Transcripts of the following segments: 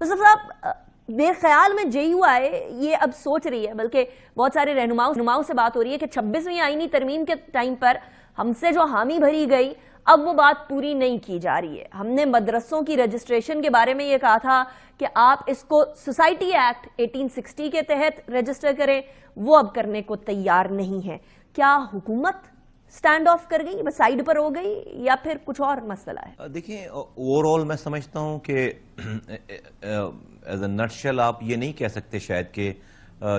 مصطفی صاحب، میرے خیال میں جے یو آئی یہ اب سوچ رہی ہے، بلکہ بہت سارے رہنماؤں سے بات ہو رہی ہے کہ 26ویں آئینی ترمیم کے ٹائم پر ہم سے جو حامی بھری گئی اب وہ بات پوری نہیں کی جا رہی ہے۔ ہم نے مدرسوں کی رجسٹریشن کے بارے میں یہ کہا تھا کہ آپ اس کو سوسائٹی ایکٹ 1860 کے تحت رجسٹر کریں، وہ اب کرنے کو تیار نہیں ہے۔ کیا حکومت سٹینڈ آف کر گئی، بس سائیڈ پر ہو گئی، یا پھر کچھ اور مسئلہ ہے؟ دیکھیں، اوورآل میں سمجھتا ہوں کہ ایز اے نٹشل آپ یہ نہیں کہہ سکتے شاید کہ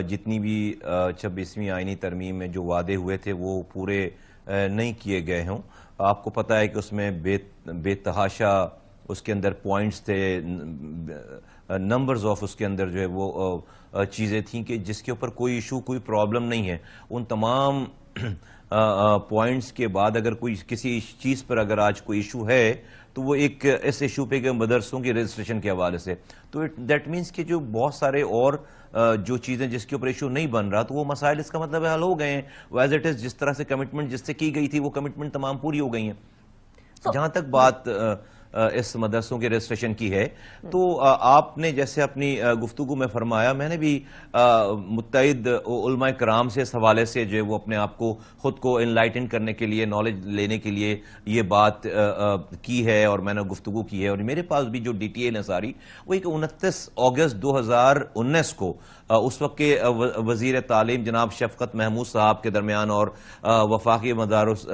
جتنی بھی 26ویں آئینی ترمیم میں جو وعدے ہوئے تھے وہ پورے نہیں کیے گئے ہوں۔ آپ کو پتہ ہے کہ اس میں بے تحاشا اس کے اندر پوائنٹس تھے، نمبرز آف اس کے اندر جو ہے وہ چیزیں تھیں کہ جس کے اوپر کوئی ایشو، کوئی پرابلم نہیں ہے۔ ان تمام پوائنٹس کے بعد اگر کوئی کسی چیز پر اگر آج کوئی ایشو ہے تو وہ ایک اس ایشو پہ کہ مدرسوں کی رجسٹریشن کے حوالے سے، تو دیٹ مینس کہ جو بہت سارے اور جو چیزیں جس کے اوپر ایشو نہیں بن رہا تو وہ مسائل اس کا مطلب حل ہو گئے ہیں۔ ایز اٹ از جس طرح سے کمٹمنٹ جس سے کی گئی تھی وہ کمٹمنٹ تمام پوری ہو گئی ہیں۔ جہاں تک بات اس مدرسوں کے رجسٹریشن کی ہے تو آپ نے جیسے اپنی گفتگو میں فرمایا، میں نے بھی متعدد علماء کرام سے اس حوالے سے جو ہے وہ اپنے آپ کو خود کو انلائٹن کرنے کے لیے، نالج لینے کے لیے یہ بات کی ہے اور میں نے گفتگو کی ہے، اور میرے پاس بھی جو ڈیٹیل ہے ساری وہ ایک 29 اگست 2019 کو اس وقت کے وزیر تعلیم جناب شفقت محمود صاحب کے درمیان اور وفاقی مدارس،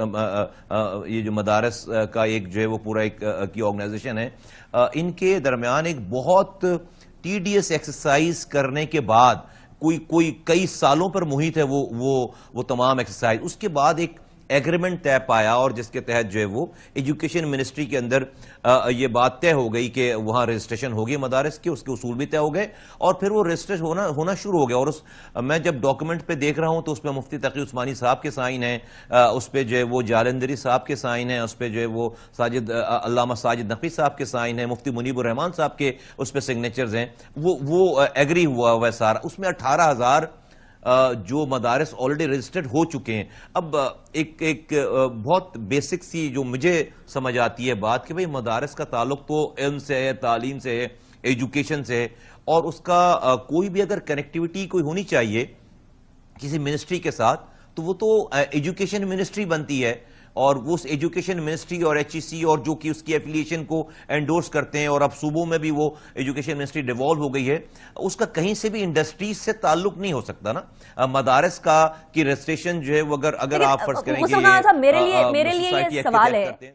یہ جو مدارس کا ایک جو ہے وہ پورا ایک کی آرگنائزیشن ہے، ان کے درمیان ایک بہت ٹیڈیس ایکسرسائز کرنے کے بعد کوئی کئی سالوں پر محیط ہے وہ تمام ایکسرسائز، اس کے بعد ایک ایگریمنٹ طے پایا اور جس کے تحت جو ہے وہ ایجوکیشن منسٹری کے اندر یہ بات طے ہو گئی کہ وہاں رجسٹریشن ہوگی مدارس کی، اس کے اصول بھی طے ہو گئے اور پھر وہ رجسٹریشن ہونا شروع ہو گیا۔ اور میں جب ڈاکومنٹ پہ دیکھ رہا ہوں تو اس پہ مفتی تقی عثمانی صاحب کے سائن ہیں، اس پہ جو ہے وہ جالندری صاحب کے سائن ہیں، اس پہ جو ہے وہ علامہ ساجد نقوی صاحب کے سائن ہیں، مفتی منیب الرحمان صاحب کے اس پہ سگنیچرز ہیں، وہ ایگری ہوا ہے سارا۔ اس میں 18,000 جو مدارس آلریڈی رجسٹرڈ ہو چکے ہیں۔ اب ایک بہت بیسک سی جو مجھے سمجھ آتی ہے بات کہ بھئی مدارس کا تعلق تو علم سے ہے، تعلیم سے ہے، ایجوکیشن سے ہے، اور اس کا کوئی بھی اگر کنیکٹیوٹی کوئی ہونی چاہیے کسی منسٹری کے ساتھ تو وہ تو ایجوکیشن منسٹری بنتی ہے، اور وہ اس ایجوکیشن منسٹری اور ایچ ای سی اور جو کہ اس کی ایفیلیشن کو انڈورس کرتے ہیں، اور اب صوبوں میں بھی وہ ایجوکیشن منسٹری ڈیوالو ہو گئی ہے، اس کا کہیں سے بھی انڈسٹریز سے تعلق نہیں ہو سکتا نا۔ مدارس کی رجسٹریشن جو ہے وہ اگر آپ فرض کریں گے میرے لیے یہ سوال ہے